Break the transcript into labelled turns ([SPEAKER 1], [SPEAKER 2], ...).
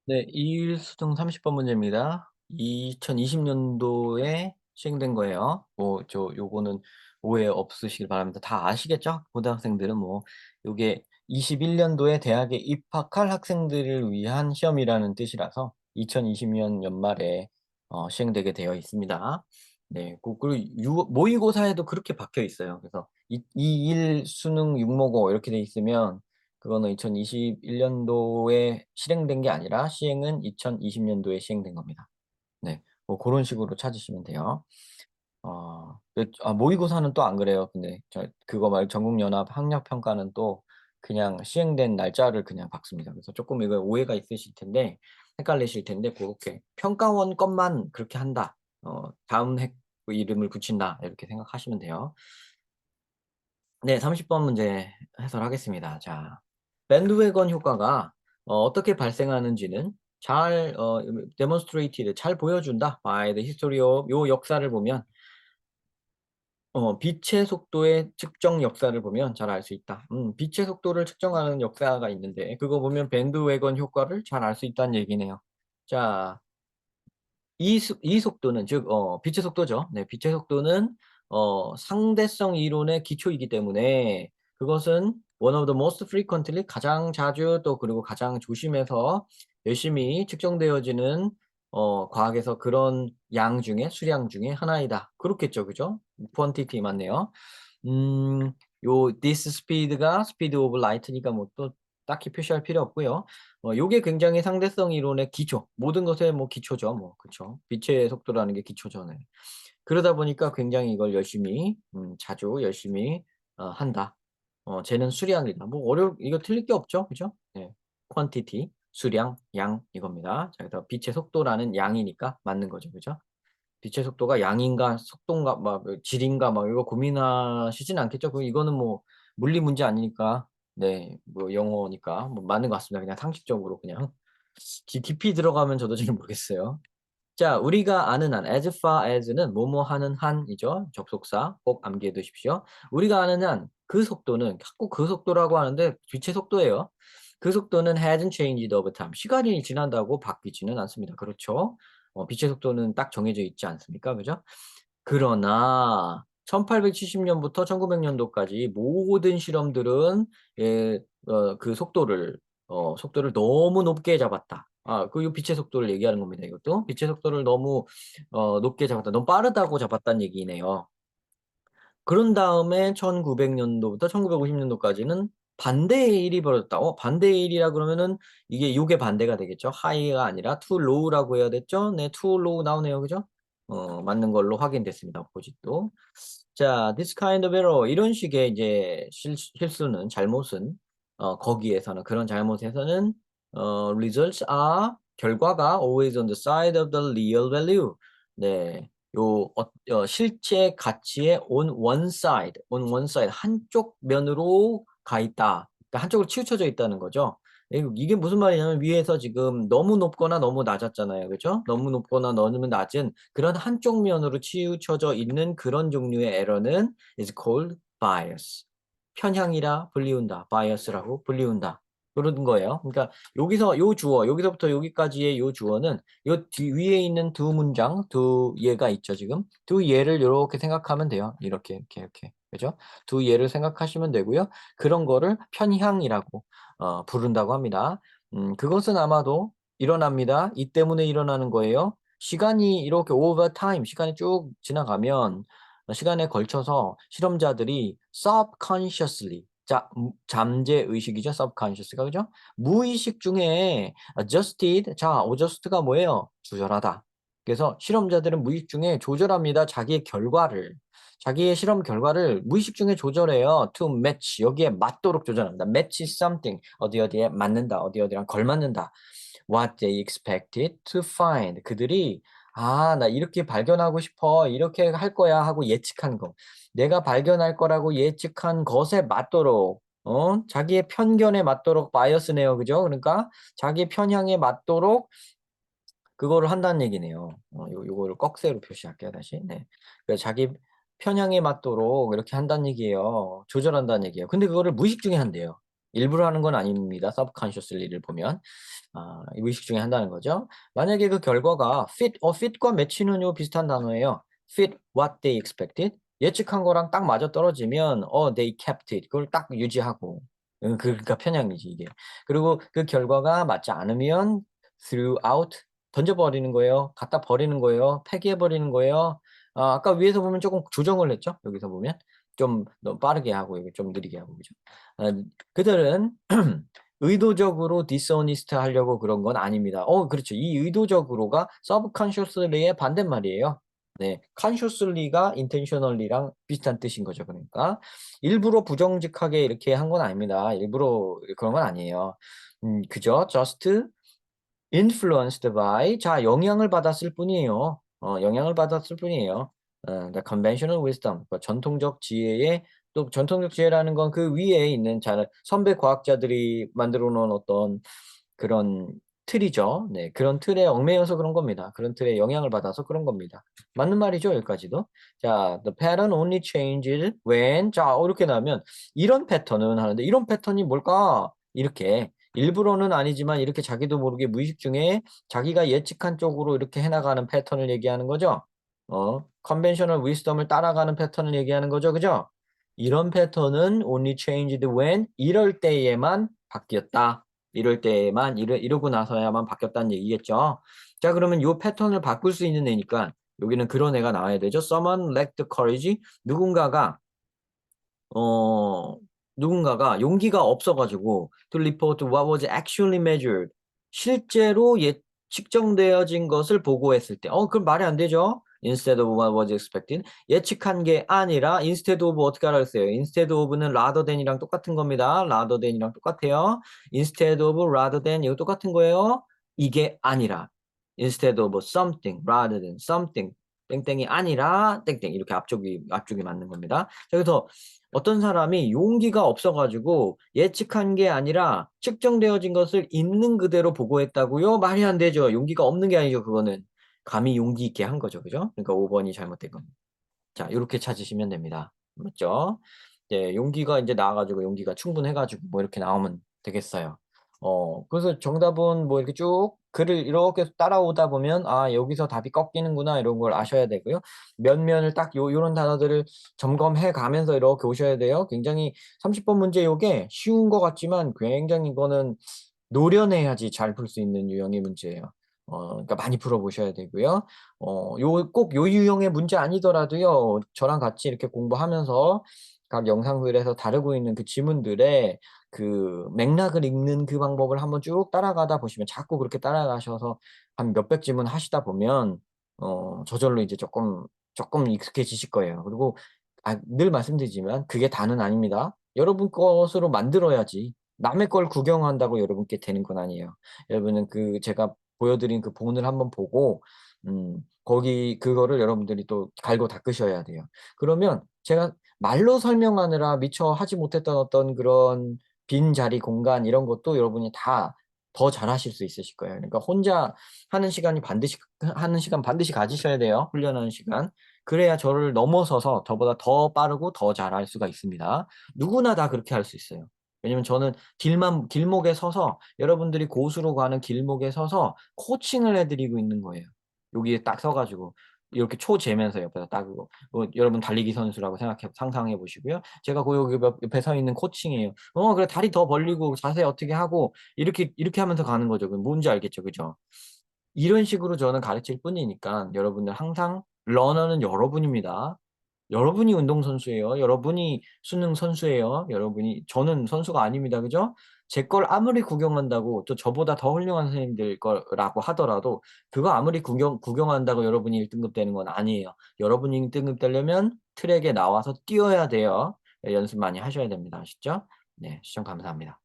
[SPEAKER 1] 네, 이일수등 30번 문제입니다. 2020년도에 시행된 거예요. 요거는 오해 없으시길 바랍니다. 다 아시겠죠? 고등학생들은 요게 21년도에 대학에 입학할 학생들을 위한 시험이라는 뜻이라서 2020년 연말에 시행되게 되어 있습니다. 네, 그리고 모의고사에도 그렇게 박혀 있어요. 그래서 이일 수능 6모고 이렇게 돼 있으면 그거는 2021년도에 실행된 게 아니라 시행은 2020년도에 시행된 겁니다. 네. 고런 식으로 찾으시면 돼요. 모의고사는 또 안 그래요. 근데 그거 말고 전국연합 학력평가는 또 그냥 시행된 날짜를 그냥 박습니다. 그래서 조금 이거 오해가 있으실 텐데 헷갈리실 텐데 고렇게 평가원 것만 그렇게 한다. 다음 해 이름을 붙인다. 이렇게 생각하시면 돼요. 네, 30번 문제 해설하겠습니다. 자, 밴드웨건 효과가 어떻게 발생하는지는 잘 demonstrated, 잘 보여준다. by the history of, 요 역사를 보면 빛의 속도의 측정 역사를 보면 잘 알 수 있다. 빛의 속도를 측정하는 역사가 있는데 그거 보면 밴드웨건 효과를 잘 알 수 있다는 얘기네요. 자, 이 속도는 즉 빛의 속도죠. 네, 빛의 속도는 상대성 이론의 기초이기 때문에 그것은 one of the most frequently, 가장 자주 또 그리고 가장 조심해서 열심히 측정되어지는 과학에서 그런 양 중에 수량 중에 하나이다. 그렇겠죠. 그죠? quantity 맞네요. 음, 요 this speed가 speed of light니까 뭐 또 딱히 표시할 필요 없고요. 요게 굉장히 상대성 이론의 기초, 모든 것의 뭐 기초죠. 뭐 그쵸. 빛의 속도라는 게 기초죠. 네. 그러다 보니까 굉장히 이걸 열심히 자주 열심히 한다. 쟤는 수량이다. 뭐 이거 틀릴 게 없죠. 그죠? 네. quantity, 수량, 양 이겁니다. 자, 그래서 빛의 속도라는 양이니까 맞는 거죠. 그죠? 빛의 속도가 양인가 속도인가 막 질인가 막 이거 고민하시진 않겠죠? 이거는 뭐 물리 문제 아니니까 네, 뭐 영어니까 뭐 맞는 것 같습니다. 그냥 상식적으로 그냥 깊이 들어가면 저도 잘 모르겠어요. 자, 우리가 아는 한 as far as는 뭐뭐 하는 한이죠. 접속사 꼭 암기해 두십시오. 우리가 아는 한 그 속도는 자꾸 그 속도라고 하는데 빛의 속도예요. 그 속도는 hasn't changed over time. 시간이 지난다고 바뀌지는 않습니다. 그렇죠? 빛의 속도는 딱 정해져 있지 않습니까? 그죠? 그러나 1870년부터 1900년도까지 모든 실험들은 그 속도를 너무 높게 잡았다. 그 빛의 속도를 얘기하는 겁니다. 이것도 빛의 속도를 너무 높게 잡았다. 너무 빠르다고 잡았다는 얘기네요. 그런 다음에 1900년도부터 1950년도까지는 반대의 일이 벌어졌다. 반대의 일이라 그러면은 이게 요게 반대가 되겠죠. high가 아니라 too low라고 해야 됐죠. 네, too low 나오네요. 그죠? 맞는 걸로 확인됐습니다. opposite도. 자, this kind of error, 이런 식의 이제 실수는 잘못은 거기에서는 그런 잘못에서는 results are, 결과가 always on the side of the real value. 네. 실제 가치의 on one side, 한쪽 면으로 가 있다. 그러니까 한쪽으로 치우쳐져 있다는 거죠. 이게 무슨 말이냐면 위에서 지금 너무 높거나 너무 낮았잖아요. 그죠? 너무 높거나 너무 낮은 그런 한쪽 면으로 치우쳐져 있는 그런 종류의 에러는 is called bias. 편향이라 불리운다. bias라고 불리운다. 그런 거예요. 그러니까 여기서 요 주어, 여기서부터 여기까지의 요 주어는 위에 있는 두 문장, 두 예가 있죠, 지금. 두 예를 이렇게 생각하면 돼요. 이렇게. 그죠? 두 예를 생각하시면 되고요. 그런 거를 편향이라고 부른다고 합니다. 그것은 아마도 일어납니다. 이 때문에 일어나는 거예요. 시간이 이렇게 over time, 시간이 쭉 지나가면 시간에 걸쳐서 실험자들이 subconsciously, 잠재 의식이죠. subconscious가 그죠? 무의식 중에 adjusted, 자, adjust가 뭐예요? 조절하다. 그래서 실험자들은 무의식 중에 조절합니다. 자기의 실험 결과를 무의식 중에 조절해요. to match, 여기에 맞도록 조절합니다. match something, 어디에 맞는다, 어디랑 걸맞는다. what they expected to find, 그들이 나 이렇게 발견하고 싶어, 이렇게 할 거야 하고 예측한 거, 내가 발견할 거라고 예측한 것에 맞도록 자기의 편견에 맞도록 바이어스네요. 그죠? 그러니까 자기 편향에 맞도록 그거를 한다는 얘기네요. 요거를 꺽쇠로 표시할게요, 다시. 네. 그래서 자기 편향에 맞도록 이렇게 한다는 얘기예요. 조절한다는 얘기예요. 근데 그거를 무의식 중에 한대요. 일부러 하는 건 아닙니다. subconsciously를 보면. 무의식 중에 한다는 거죠. 만약에 그 결과가 fit과 match는 요 비슷한 단어예요. fit what they expected. 예측한 거랑 딱 맞아 떨어지면 they kept it. 그걸 딱 유지하고. 그러니까 편향이지 이게. 그리고 그 결과가 맞지 않으면 threw out 던져버리는 거예요. 갖다 버리는 거예요. 폐기해버리는 거예요. 아까 위에서 보면 조금 조정을 했죠. 여기서 보면 좀 너무 빠르게 하고 이거 좀 느리게 하고 그죠. 그들은 의도적으로 dishonest 하려고 그런 건 아닙니다. 그렇죠. 이 의도적으로가 subconsciously의 반대말이에요. 네, consciously가 intentionally랑 비슷한 뜻인 거죠. 그러니까 일부러 부정직하게 이렇게 한 건 아닙니다. 일부러 그런 건 아니에요. 그죠? just influenced by 자 영향을 받았을 뿐이에요. 영향을 받았을 뿐이에요. the conventional wisdom 전통적 지혜의 또 전통적 지혜라는 건 그 위에 있는 선배 과학자들이 만들어 놓은 어떤 그런 틀이죠. 네, 그런 틀에 얽매여서 그런 겁니다. 그런 틀에 영향을 받아서 그런 겁니다. 맞는 말이죠, 여기까지도. 자, the pattern only changes when 자, 이렇게 나오면 이런 패턴은 하는데 이런 패턴이 뭘까? 이렇게 일부러는 아니지만 이렇게 자기도 모르게 무의식 중에 자기가 예측한 쪽으로 이렇게 해나가는 패턴을 얘기하는 거죠. 컨벤셔널 위스덤을 따라가는 패턴을 얘기하는 거죠. 그죠? 이런 패턴은 only changed when 이럴 때에만 바뀌었다. 이럴 때에만 이러고 나서야만 바뀌었다는 얘기겠죠. 자, 그러면 이 패턴을 바꿀 수 있는 애니까 여기는 그런 애가 나와야 되죠. Someone lacked the courage. 어, 누군가가 용기가 없어가지고 to report what was actually measured. 실제로 측정되어진 것을 보고했을 때. 그럼 말이 안 되죠. Instead of what was expected. 예측한 게 아니라 instead of 어떻게 알았어요? instead of는 rather than이랑 똑같은 겁니다. rather than이랑 똑같아요. instead of rather than 이거 똑같은 거예요. 이게 아니라 instead of something rather than something 땡땡이 아니라 땡땡 이렇게 앞쪽이 맞는 겁니다. 자, 그래서 어떤 사람이 용기가 없어가지고 예측한 게 아니라 측정되어진 것을 있는 그대로 보고했다고요? 말이 안 되죠. 용기가 없는 게 아니죠. 그거는 감히 용기 있게 한 거죠. 그죠? 그러니까 5번이 잘못된 겁니다. 자, 이렇게 찾으시면 됩니다. 맞죠? 네, 용기가 이제 나와가지고 용기가 충분해가지고 뭐 이렇게 나오면 되겠어요. 그래서 정답은 뭐 이렇게 쭉 글을 이렇게 따라오다 보면 여기서 답이 꺾이는구나 이런 걸 아셔야 되고요. 면면을 딱 요런 단어들을 점검해 가면서 이렇게 오셔야 돼요. 굉장히 30번 문제 요게 쉬운 것 같지만 굉장히 이거는 노련해야지 잘 풀 수 있는 유형의 문제예요. 그러니까 많이 풀어보셔야 되고요. 꼭 요 유형의 문제 아니더라도요. 저랑 같이 이렇게 공부하면서 각 영상들에서 다루고 있는 그 지문들의 그 맥락을 읽는 그 방법을 한번 쭉 따라가다 보시면 자꾸 그렇게 따라가셔서 한 몇백 지문 하시다 보면 저절로 이제 조금 익숙해지실 거예요. 그리고 늘 말씀드리지만 그게 다는 아닙니다. 여러분 것으로 만들어야지 남의 걸 구경한다고 여러분께 되는 건 아니에요. 여러분은 그 제가 보여드린 그 본을 한번 보고 거기 그거를 여러분들이 또 갈고 닦으셔야 돼요. 그러면 제가 말로 설명하느라 미처 하지 못했던 어떤 그런 빈자리 공간 이런 것도 여러분이 다 더 잘하실 수 있으실 거예요. 그러니까 혼자 하는 시간 반드시 가지셔야 돼요. 훈련하는 시간. 그래야 저를 넘어서서 저보다 더 빠르고 더 잘할 수가 있습니다. 누구나 다 그렇게 할 수 있어요. 왜냐면 저는 길목에 서서 여러분들이 고수로 가는 길목에 서서 코칭을 해드리고 있는 거예요. 여기에 딱 서가지고 이렇게 초 재면서 옆에다 딱 여러분 달리기 선수라고 상상해 보시고요. 제가 그 여기 옆에 서 있는 코칭이에요. 그래 다리 더 벌리고 자세 어떻게 하고 이렇게 하면서 가는 거죠. 그 뭔지 알겠죠, 그죠? 이런 식으로 저는 가르칠 뿐이니까 여러분들 항상 러너는 여러분입니다. 여러분이 운동선수예요. 여러분이 수능 선수예요. 저는 선수가 아닙니다. 그죠? 제 걸 아무리 구경한다고 또 저보다 더 훌륭한 선생님들 거라고 하더라도 그거 아무리 구경한다고 여러분이 1등급 되는 건 아니에요. 여러분이 1등급 되려면 트랙에 나와서 뛰어야 돼요. 연습 많이 하셔야 됩니다. 아시죠? 네, 시청 감사합니다.